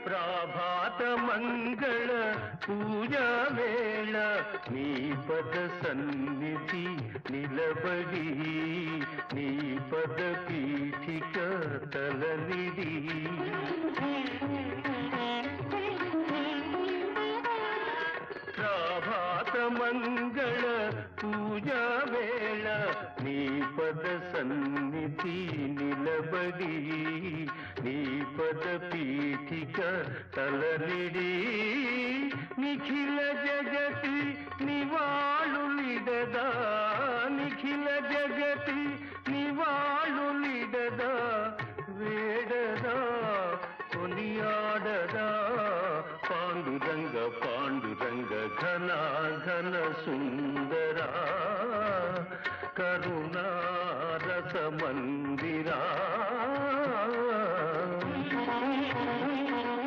ప్రాభాత మంగళ పూజా వేళ నీ పద సన్నిధి నిలబడి నీ పద పీఠిక తలనిడి ప్రాభాత మంగళ పూజా వేళ నీ పద సన్నిధి నిలబడి నీ పద పీఠిక తలనిడి నిఖిల జగతి నివాళులిడదా నిఖిల జగతి నివాళులిడదా వేడదా కొనియాడదా పాండురంగ పాండురంగ ఘన ఘన సుందరా కరుణారసమన్